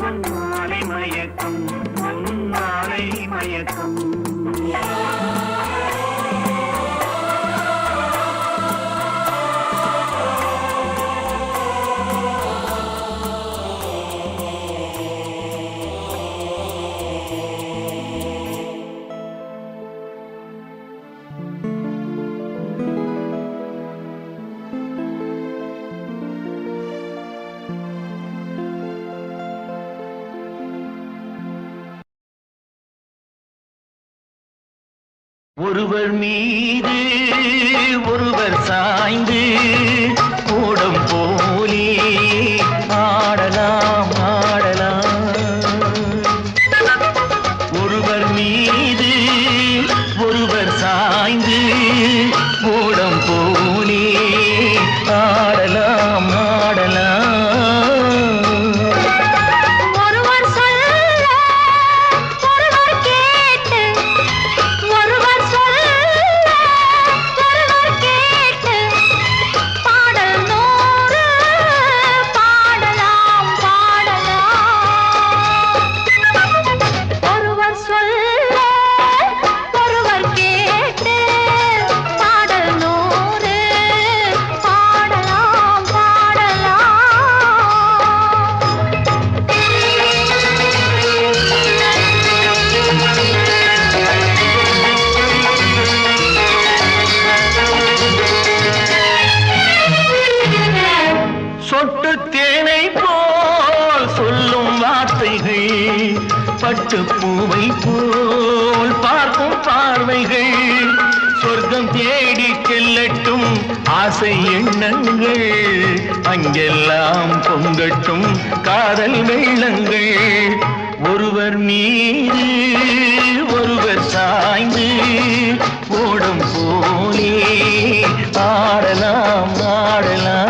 பொன்மாலை மயக்கம் பொன்மாலை மயக்கம். ஒருவர் மீது ஒருவர் சாய்ந்து கூடம் போலே ஆடலாம் ஆடலாம். ஒருவர் மீது ஒருவர் சாய்ந்து கூடம் போலே ஆடலாம் ஆடலாம். பட்டு பூவை போல் பார்க்கும் பார்வைகள் சொர்க்கம் தேடி செல்லட்டும் ஆசை எண்ணங்கள் அங்கெல்லாம் பொங்கட்டும் காதல் வெள்ளங்கள். ஒருவர் மீது ஒருவர் சாய்ந்து ஓடும் போலே ஆடலாம் ஆடலாம்.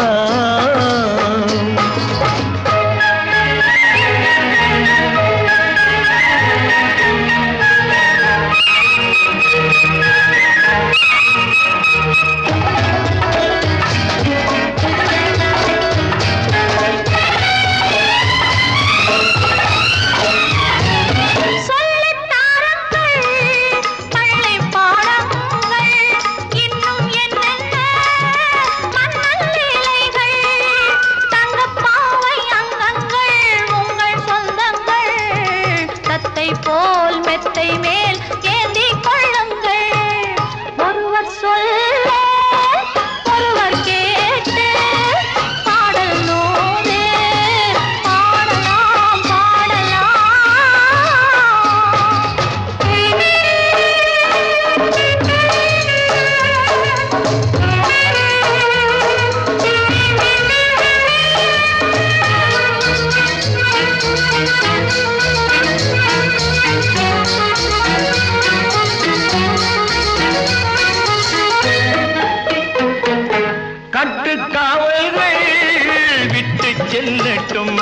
செல்லட்டும்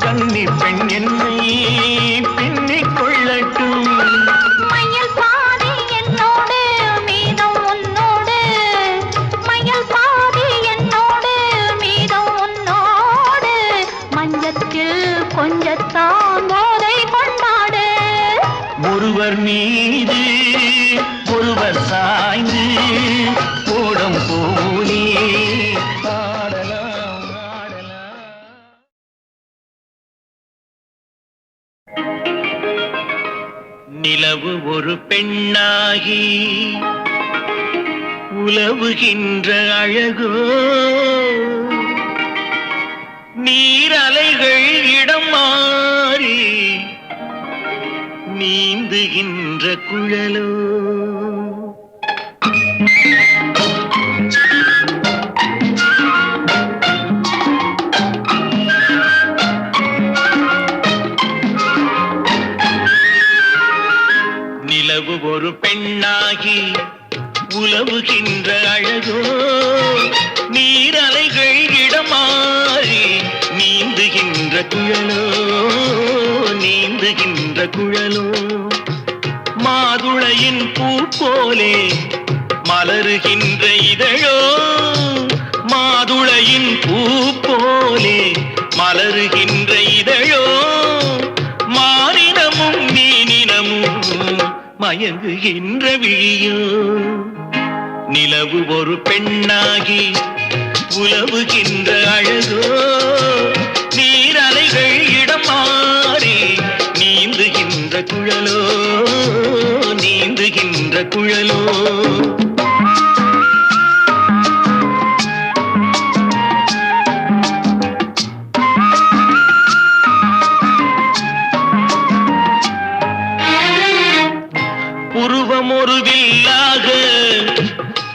கன்னி பெண் என்னை பின்னிக் கொள்ளட்டும். மயில் பாதி என்னோடு மீதம் உன்னோடு மயில் பாதி என்னோடு மீதம் உன்னோடு மஞ்சத்தில் கொஞ்சத்தான் போதை கொண்டாடு. ஒருவர் மீது ஒருவர் சாய்ந்து ஓடம் போலே நிலவு ஒரு பெண்ணாகி உலவுகின்ற அழகோ நீரலைகள் இடம் மாறி நீந்துகின்ற குழலோ. நிலவு ஒரு பெண்ணாகி உலவுகின்ற அழகோ நீரலைகள் இடமாறி நீந்துகின்ற குழலோ நீந்துகின்ற குழலோ. மாதுளையின் பூ போலே மலருகின்ற இதழோ மாதுளையின் பூ போலே மலருகின்ற இதழோ மயங்குகின்ற விழியோ நிலவு ஒரு பெண்ணாகி உலவுகின்ற அழகோ நீரலைகள் இடம் மாறி நீந்துகின்ற குழலோ நீந்துகின்ற குழலோ உருவம் ஒரு வில்லாக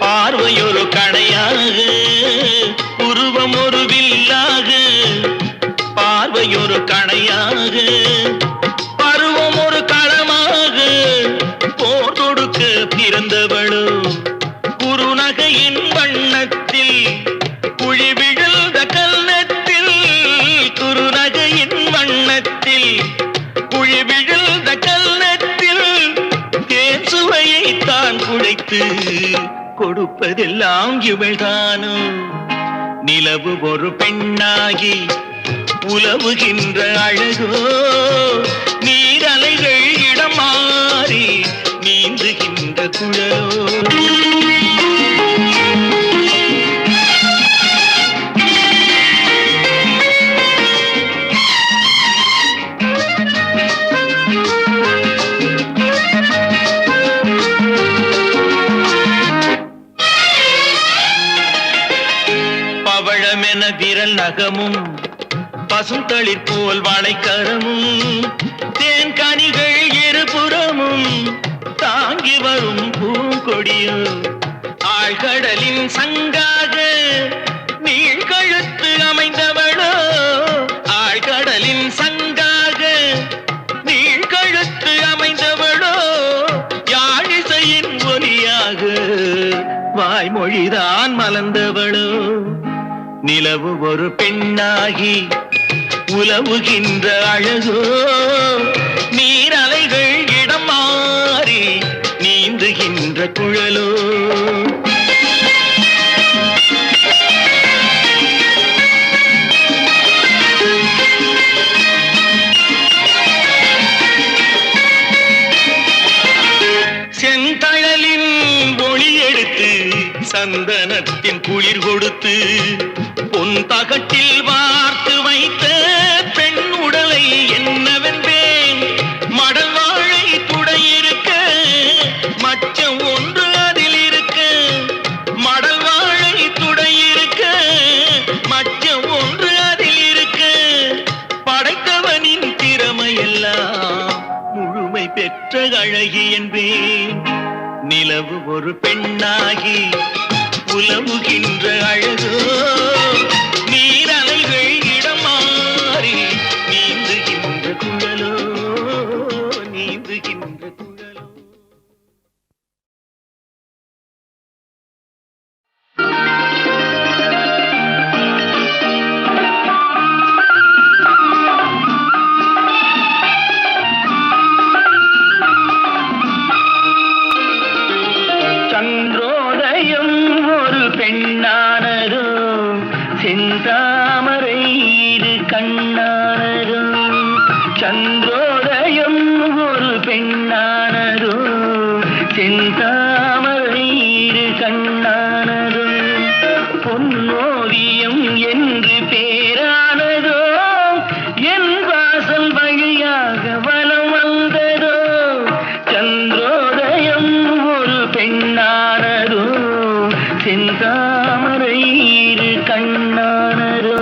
பார்வையொரு கடையாக உருவம் ஒரு வில்லாக பார்வையொரு கணையாக பருவம் ஒரு களமாக போர் தொடுக்க பிறந்தவளோ குறுநகையின் வண்ணத்தில் குழி விழுந்த கன்னத்தில் குறுநகையின் வண்ணத்தில் குழி விழுந்த கன்னத்தில் தேன் சுவையை தான் குழைத்து கொடுப்பதெல்லாம் இவள்தானோ நிலவு ஒரு பெண்ணாகி உலவுகின்ற அழகோ நீரலைகள் இடம் மாறி நீந்துகின்ற குழலோ பவழமென விரல் நகமும் பசுந்தளிர் போல் வாழைக்கரமும் தேன் கனிகள் இருபுறமும் தாங்கி வரும் பூங்கொடியோ ஆழ்கடலின் சங்காக நீழ்கழுத்து அமைந்தவளோ ஆழ்கடலின் சங்காக நீழ்கழுத்து அமைந்தவளோ யாழிசையின் ஒலியாக வாய்மொழிதான் மலர்ந்தவளோ நிலவு ஒரு பெண்ணாகி உலவுகின்ற அழகோ நீரலைகள் இடம் மாறி நீந்துகின்ற குழலோ செந்தழலின் ஒளி எடுத்து சந்தனத்தின் குளிர் கொடுத்து பொன் தகட்டில் வார்த்து வைத்த பெண் உடலை என்னவென்பேன் மடல் வாழை துடையிருக்க மச்சம் ஒன்று அதில் இருக்க மடல் வாழை துடையிருக்க மச்சம் ஒன்று அதில் இருக்க படைத்தவனின் திறமையெல்லாம் முழுமை பெற்ற அழகி என்பேன் நிலவு ஒரு பெண்ணாகி உலவுகின்ற அழகோ நீரலைகள் இடம் மாறி நீந்துகின்ற குழலோ நீந்துகின்ற குழலோ சந்திரோதயம் ஒரு பெண்ணானதோ செந்தாமரை இரு கண்ணானதோ சந்திரோதயம் ஒரு பெண்ணானதோ செந்தாமரை இரு கண்ணானதோ பொன்னோவியம் என்று பேரானதோ என் வாசல் வழியாக வலம் வந்ததோ சந்திரோதயம் ஒரு பெண்ணானதோ செந்தாமரை இரு கண்ணானதோ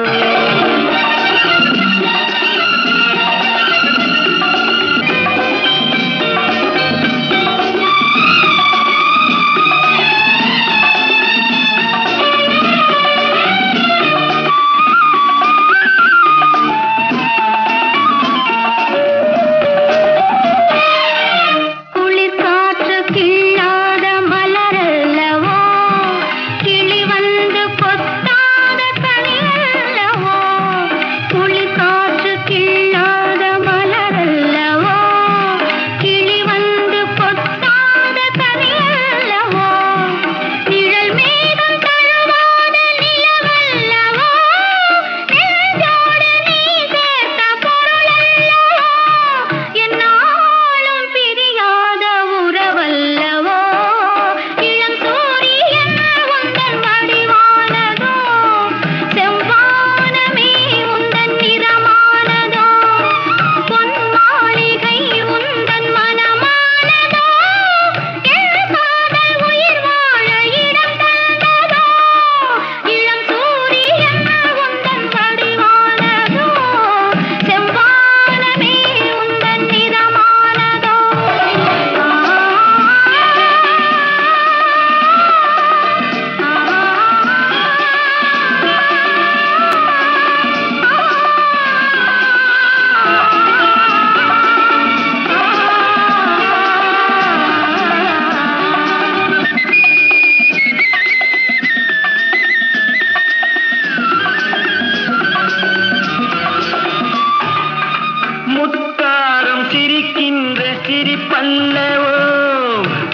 சிரிக்கின்ற சிரிப்பல்லவோ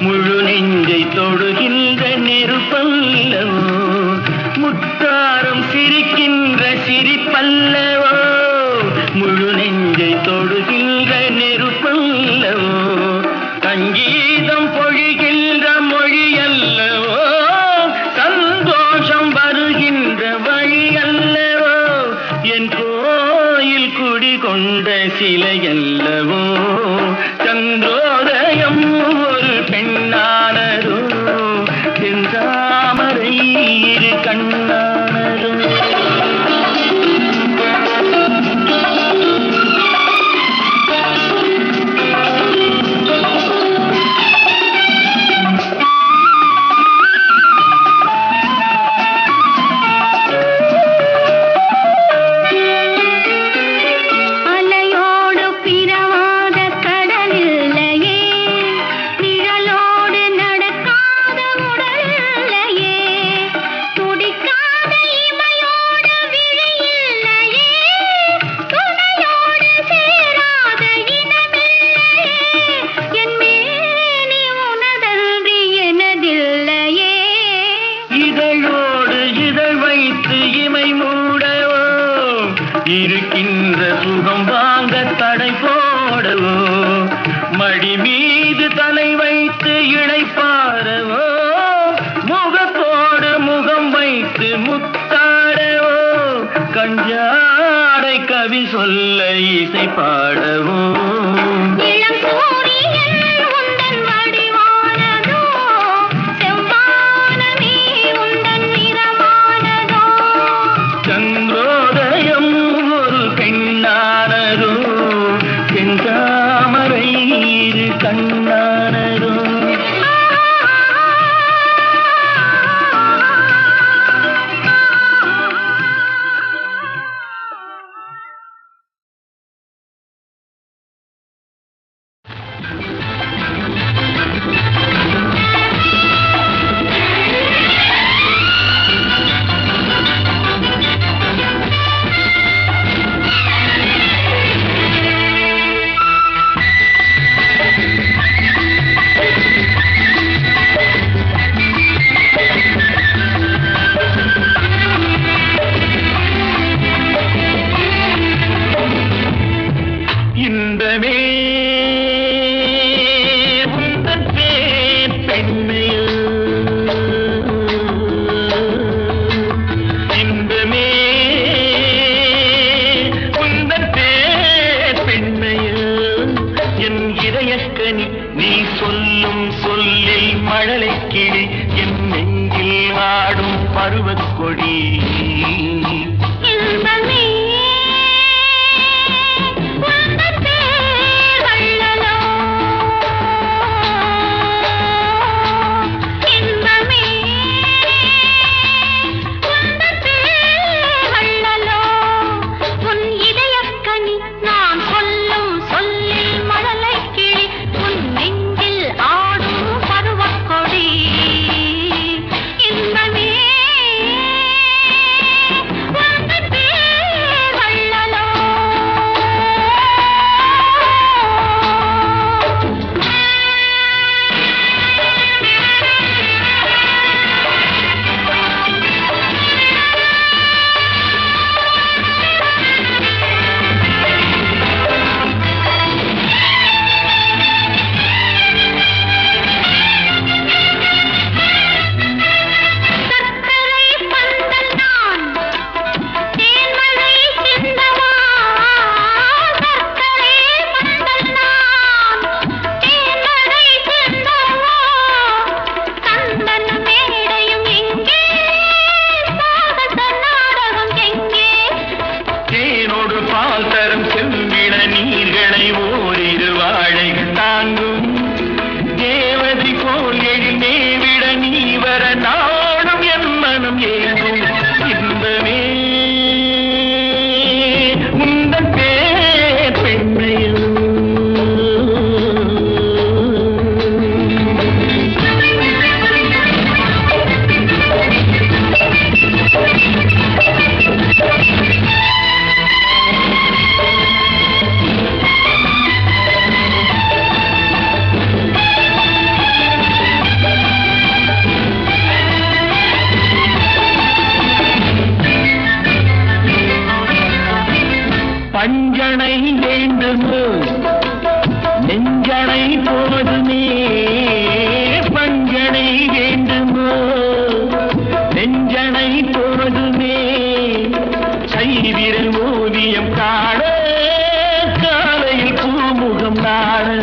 முழு நெஞ்சை தொடுகின்ற நெருப்பல்லவோ முத்தாரம் சிரிக்கின்ற சிரிப்பல்லவோ முழு நெஞ்சை தொடுகின்ற நெருப்பல்லவோ சங்கீதம் பொழிகின்ற மொழி அல்லவோ சந்தோஷம் வருகின்ற வழி அல்லவோ என் கோயில் குடிகொண்ட சிலை அல்லவோ சந்திரோதயம் ஒரு பெண்ணானதோ செந்தாமரை இரு கண்ணானதோ இருக்கின்ற சுகம் வாங்க தடை போடவோ மடி மீது தலை வைத்து இணைப்பாரவோ முகத்தோடு முகம் வைத்து முத்தாடவோ கஞ்சாடை கவி சொல்ல இசை பாடவோ சந்திரோதயம் ஒரு பெண்ணானதோ செந்தாமரை இரு கண்ணானதோ இன்பமே உந்தன் பேர் பெண்மையோ இன்பமே உந்தன் பேர் பெண்மையோ என் இதயக்கனி நீ சொல்லும் சொல்லில் மழலை கிளி என் நெஞ்சில் ஆடும் பருவக் கொடி இன்பமே வேண்டுமோ நெஞ்சனை போதுமே பஞ்சனை வேண்டுமோ நெஞ்சனை போதுமே செய்விரல் ஓவியம் காண காலையில் பூமுகம் நாட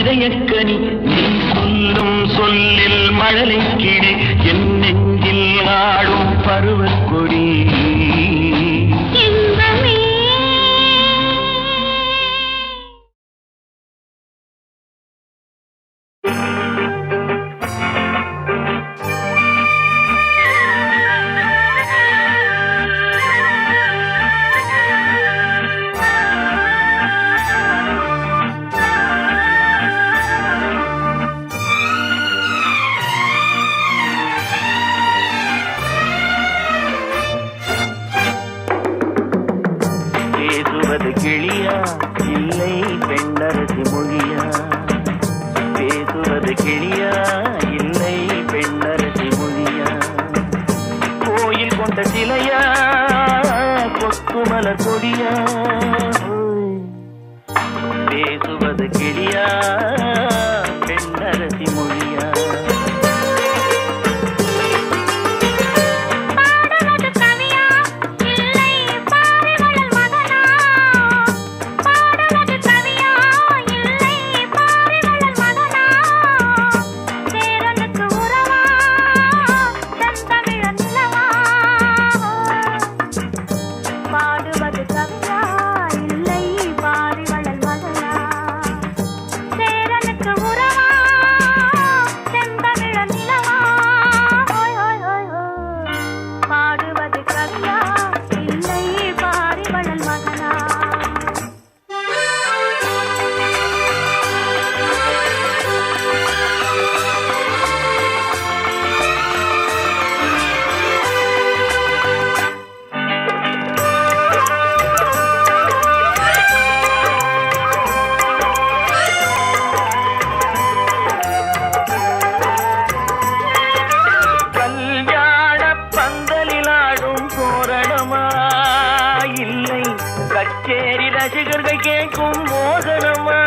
இதயக்கனி நீ சொல்லும் சொல்லில் மழலை கிளி என் நெஞ்சில் ஆடும் பருவக்கொடி கிளியா இல்லை பெண்ணரசி மொழியா பேசுவது கிளியா இல்லை பெண்ணரசி மொழியா கோயில் கொண்ட சிலையா கொக்குமலர் கொடியா பேசுவது கிளியா பெண்ணரசி மொழியா கச்சேரி ரசிகர்கள் கேட்கும் மோகனமா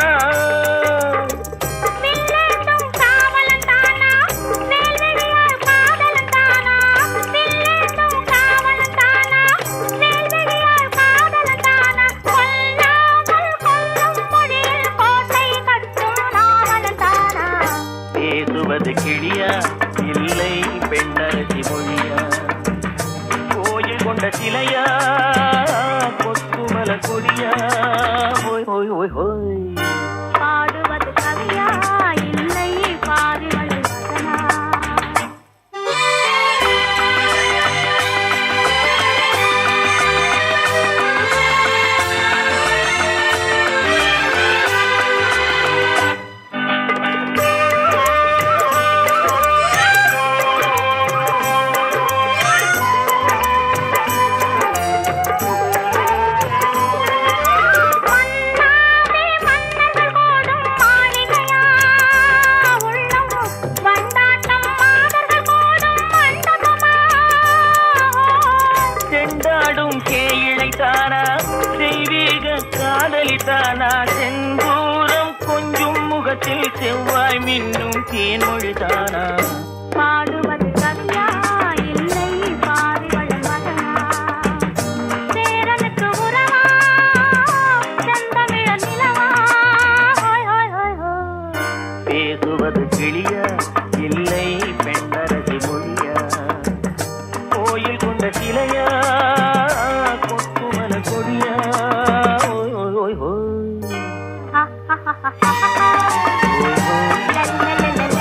பேசுவது கிளியா இல்லை பெண்ணரசி மொழியா கோயில் கொண்ட சிலையா கொடியா ஹோய் ஹோய் ஹோய் ஹோய் சேயிழைத்தானா தெய்வீக காதலித்தானா செந்தூரம் கொஞ்சம் முகத்தில் செவ்வாய் மின்னும் தேன்மொழிதானா பாடுவது கவியா இல்லை பாரிவள் மகனா சேரனுக்கு உறவா செந்தமிழ நிலவா ஹோய் ஹோய் ஹோய் ஹோய் பேசுவது கிளியா இல்லை பெண்ணரசி மொழியா கோயில் கொண்ட சிலையா கொத்துமல கொடியா ஓய் ஓய் ஓய் ஓய் ஹா ஹா ஹா ஹா ஹா ஓய் ஓய்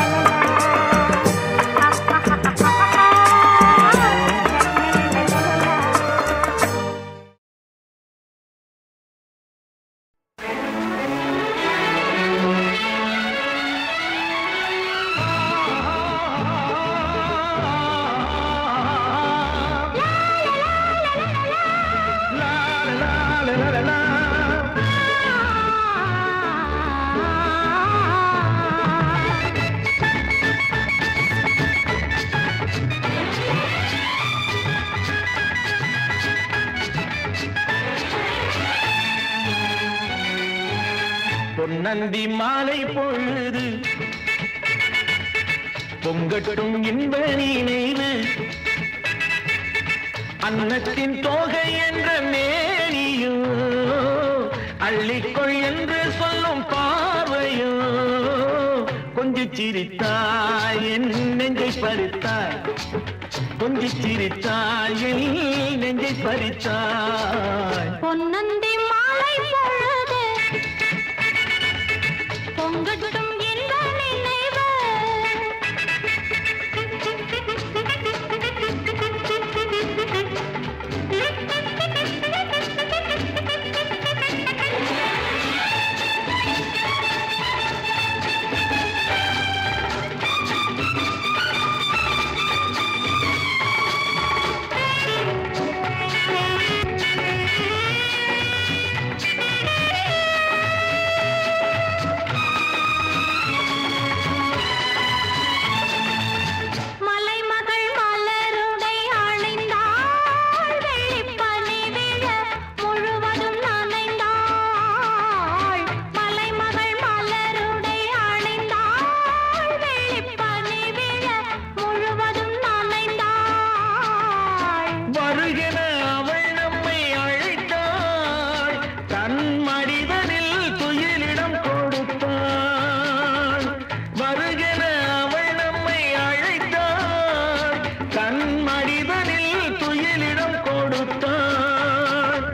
பொன்னந்தி மாலை பொழுது பொங்கட்டும் இன்ப நினைவு அன்னத்தின் தோகை என்ற மேனியோ அள்ளிக்கொள் என்று சொல்லும் பார்வையோ கொஞ்சி சிரித்தாய் என் நெஞ்சை பறித்தாய் கொஞ்சி சிரித்தாய் என் நெஞ்சை பறித்தாய் பொன்னந்தி மாலை பொழுது பொங்கட்டும் இன்ப நினைவு மலைமகள் மலருடை அணிந்தாள் வெள்ளிப்பனி விழ முழுவதும் நனைந்தாள் மலைமகள் மலருடை அணிந்தாள் வெள்ளிப்பனி விழ முழுவதும் நனைந்தாள் வருகிற அவள் நம்மை அழைத்தாள் தன் மடிதனில் துயிலிடம் கொடுத்தாள் வருகிற அவள் நம்மை அழைத்தாள் தன் மடிதனில் துயிலிடம் கொடுத்தாள்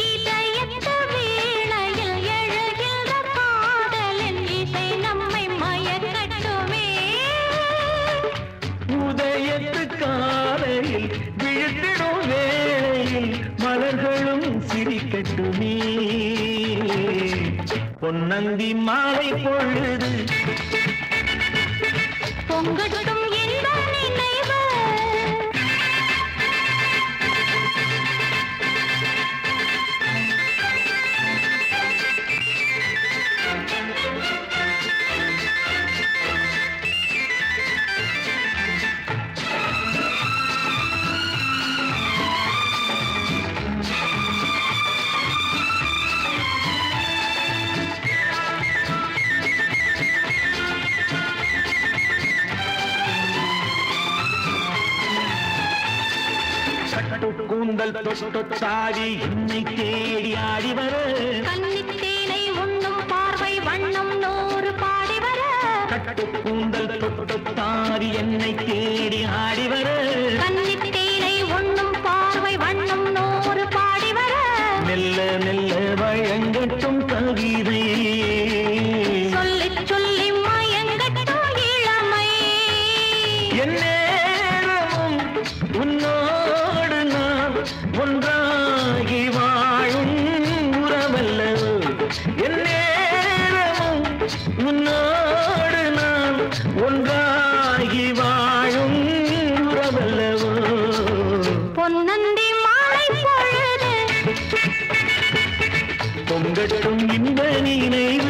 இதயத்து வீணையில் எழுகின்ற பாடலின் இசை நம்மை மயக்கட்டுமே உதயத்து காலையில் விழுத்திடும் வேளையில் மலர்களும் சிரிக்கட்டுமே பொன்னந்தி மாலை பொழுது பொங்கட்டும் இன்ப நினைவு கூந்தல் தொட்டாடி என்னை தேடி ஆடி வர கன்னித்தேனை உண்ணும் பார்வை வண்ணம் நூறு பாடி வர கட்டு கூந்தல் தொட்டாடி என்னை தேடி ஆடி வர கன்னித்தேனை உண்ணும் பார்வை வண்ணம் நூறு பாடி வர மெல்ல மெல்ல வழங்கட்டும் கவிதை சொல்லி சொல்லி மயங்கட்டும் இளமை என் நேரமும் உன்னோடு நான் ஒன்றாகி வாழும் உறவல்லவோ என் நேரமும் உன்னோடு நான் ஒன்றாகி வாழும் உறவல்லவோ பொன்னந்தி மாலை பொழுது பொங்கட்டும் இன்ப நினைவு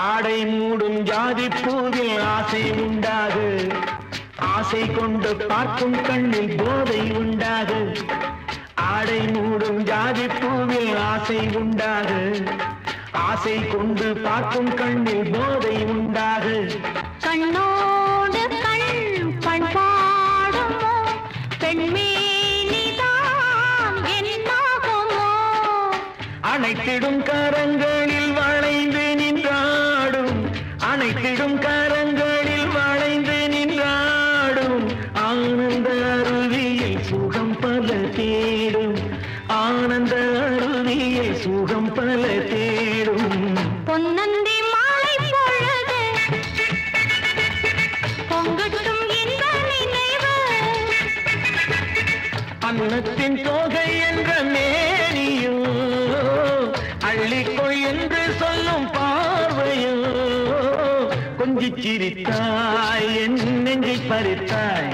ஆடை மூடும் ஜாதி பூவில் ஆசை உண்டாகு ஆசை கொண்டு பார்க்கும் கண்ணில் போதை உண்டாகு ஆடை மூடும் ஜாதி பூவில் ஆசை உண்டாகு ஆசை கொண்டு பார்க்கும் கண்ணில் போதை உண்டாகு கண்ணோடு கண் பண்பாடுமோ பெண்மேனிதான் என்னாகுமோ அனைத்திடும் கரங்களில் வளைந்து நின்றாடும் அனைத்திடும் கரங்களில் வளைந்து நின்றாடும் ஆனந்த அருவியை சுகம் பல தேடும் ஆனந்த அருவியை சுகம் பல தேடும் பொன்னந்தி மாலை பொழுது பொங்கட்டும் இந்த நினைவு அன்னத்தின் தோகை என்ற மேனியோ அள்ளிக்கொள் என்று சொல்லும் பார்வையோ கொஞ்சிச் சிரித்தாய் என் நெஞ்சை பறித்தாய்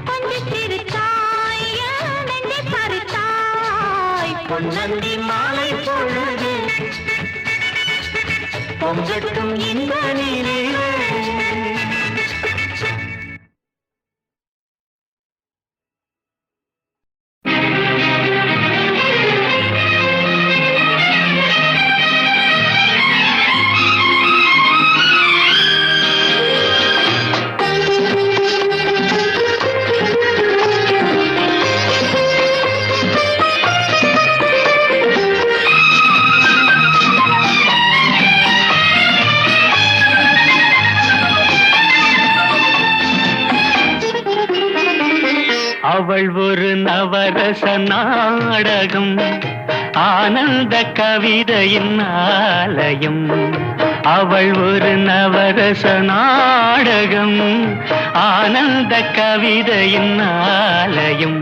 கொஞ்சம் சிரித்தாய் என் நெஞ்சை பறித்தாய் பொன்னந்தி மாலை பொழுது பொங்கட்டும் இந்த நினைவு அவள் ஒரு நவரச நாடகம் ஆனந்த கவிதையின் ஆலயம் அவள் ஒரு நவரச நாடகம் ஆனந்த கவிதையின் ஆலயம்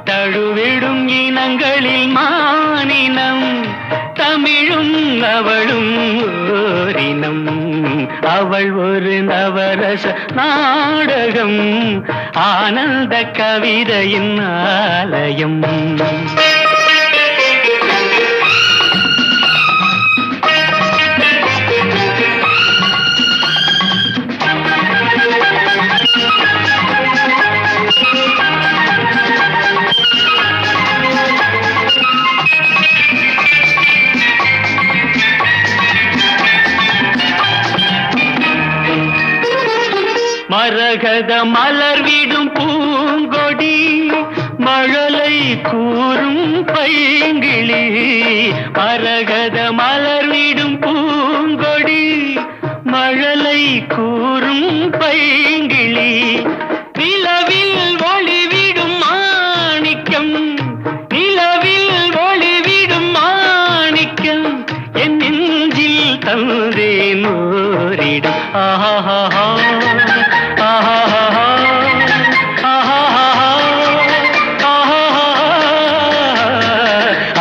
தழுவிடும் இனங்களில் மானினம் தமிழும் அவளும் ஓரினம் அவள் ஒரு நவரச நாடகம் ஆனந்த கவிதையின் ஆலயம் மரகத மலர் விடும் பூங்கொடி மழலை கூறும் பைங்கிளி மரகத மலர் விடும் பூங்கொடி மழலை கூறும் பைங்கிளி நிலவில் ஒளிவிடும் மாணிக்கம் நிலவில் ஒளிவிடும் மாணிக்கம் என் நெஞ்சில் தந்தேன் ஓரிடம் ஆஹா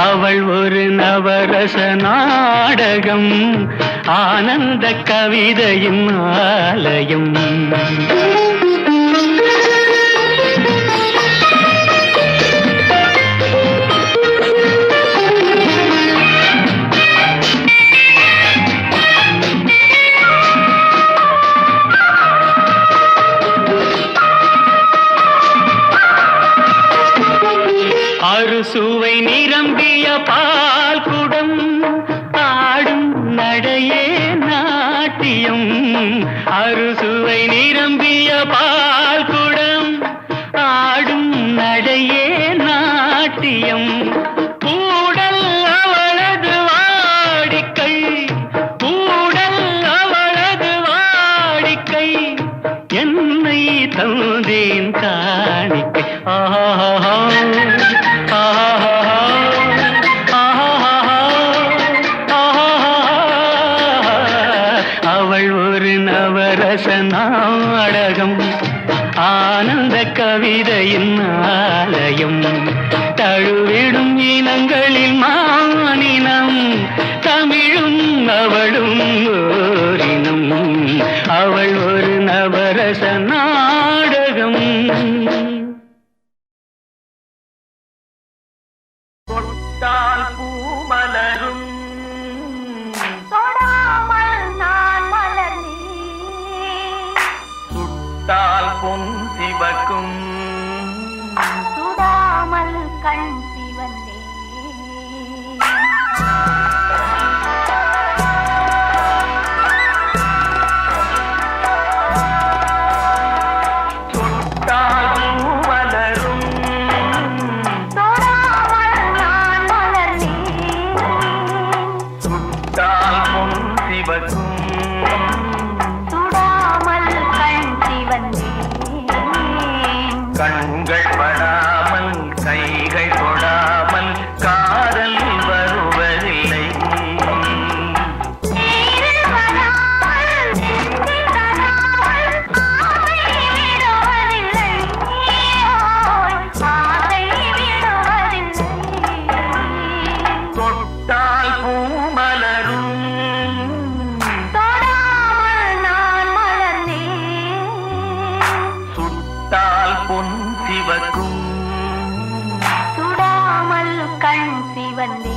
அவள் ஒரு நவரச நாடகம் ஆனந்த கவிதையின் ஆலயம் அறுசுவை நிரம்பிய பால் குடம் ஆடும் நடையே நாட்டியம் அறுசுவை நிரம்பிய பால் குடம் ஆடும் நடையே நாட்டியம் கூடல் அவளது வாடிக்கை கூடல் அவளது வாடிக்கை என்னை தந்தேன் காணிக்கை ஆஹா அவள் ஒரு நவரச நாடகம் ஆனந்த கவிதையின் ஆலயம் தழுவிடும் இனங்களில் மானினம் தமிழும் அவளும் ஓரினம் அவள் ஒரு நவரச நாடகம் தொட்டால் பூமலரும் தொடாமல் பொன் சிவக்கும் சுடாமல் கண் சிவந்தே கண்கள் படாமல் கைகள் தொடாமல் காதல் வருவதில்லை தொட்டால் பூ மலரும் சுட்டால் பொன் சிவக்கும் சுடாமல் கண் சிவந்தே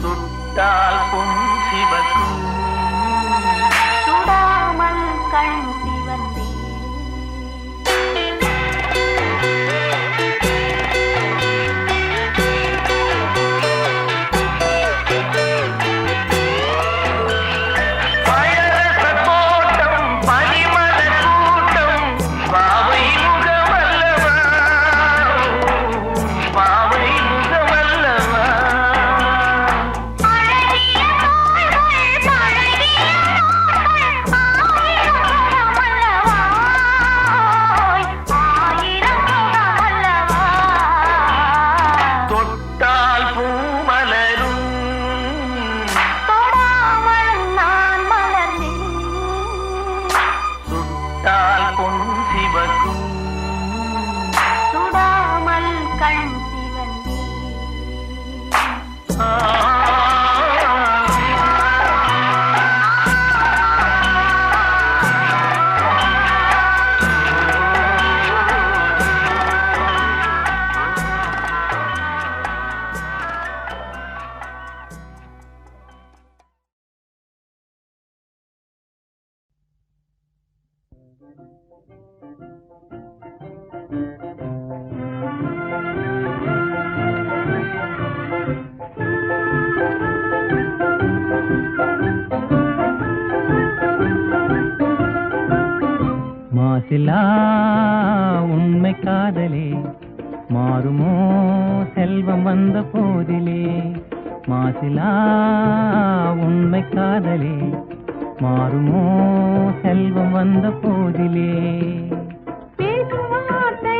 சுட்டால் பொன் சிவக்கும் சுடாமல் கண் சிவந்தே பொன் சிவக்கும் சுடாமல் கண் சிவந்தே மாசிலா உண்மை காதலே மாறுமோ செல்வம் வந்த போதிலே மாசிலா உண்மை காதலே மாறுமோ செல்வம் வந்த போதிலே பேசும் வார்த்தை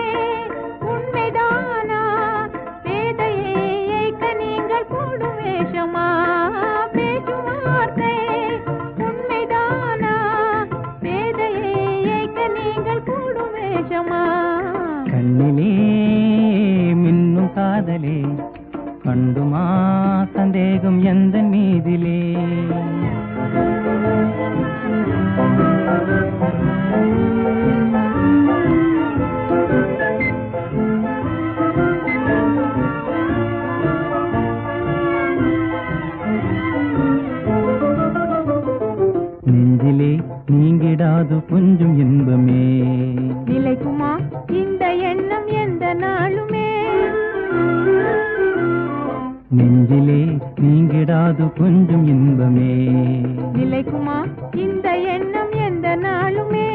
நீங்கிடாது கொஞ்சம் இன்பமே. நிலைக்குமா இந்த எண்ணம் எந்த நாளுமே? நெஞ்சிலே நீங்கிடாது கொஞ்சம் இன்பமே. நிலைக்குமா இந்த எண்ணம் எந்த நாளுமே?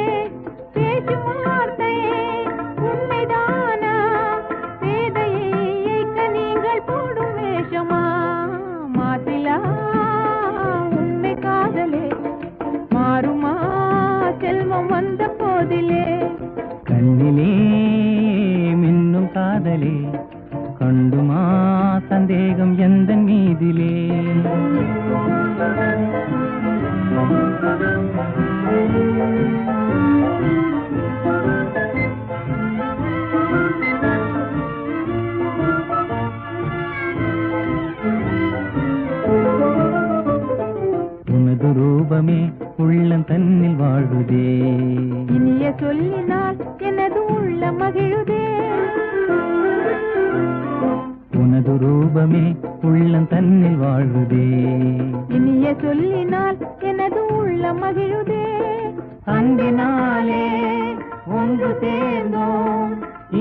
பேசும் வார்த்தையே உண்மைதானா? பேதையை ஏய்க்க நீங்கள் போடும் வேஷமா? மாசிலா உண்மை காதலே மாறுமா செல்வம் வந்த போதிலே? கண்ணிலே மின்னும் காதலே கண்டுமா சந்தேகம் எந்த மீதிலே? உனது ரூபமே உள்ளம் தன்னில் வாழுதே. இனிய சொல்லினால் எனது உள்ள மகிழுதே. உனது ரூபமே உள்ளம் தன்னில் வாழுதே. இனிய சொல்லினால் எனது உள்ள மகிழுதே. அங்கினாலே ஒன்று சேர்ந்தோம்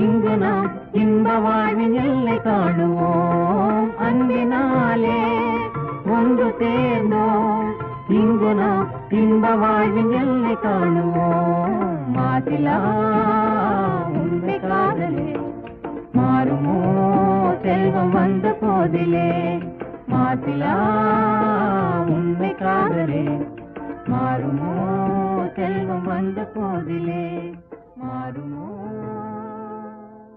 இங்கு நாம் இன்ப வாழ்வின் எல்லை காணுவோம். அங்கினாலே ஒன்று சேர்ந்தோம் இங்கு நாம் இன்ப வாழ்வின் எல்லை காணுவோம். மாசிலா உண்மை காதலே மாறுமோ செல்வம் வந்த போதிலே? மாசிலா உண்மை காதலே மாறுமோ செல்வம் வந்த போதிலே? மாறுமோ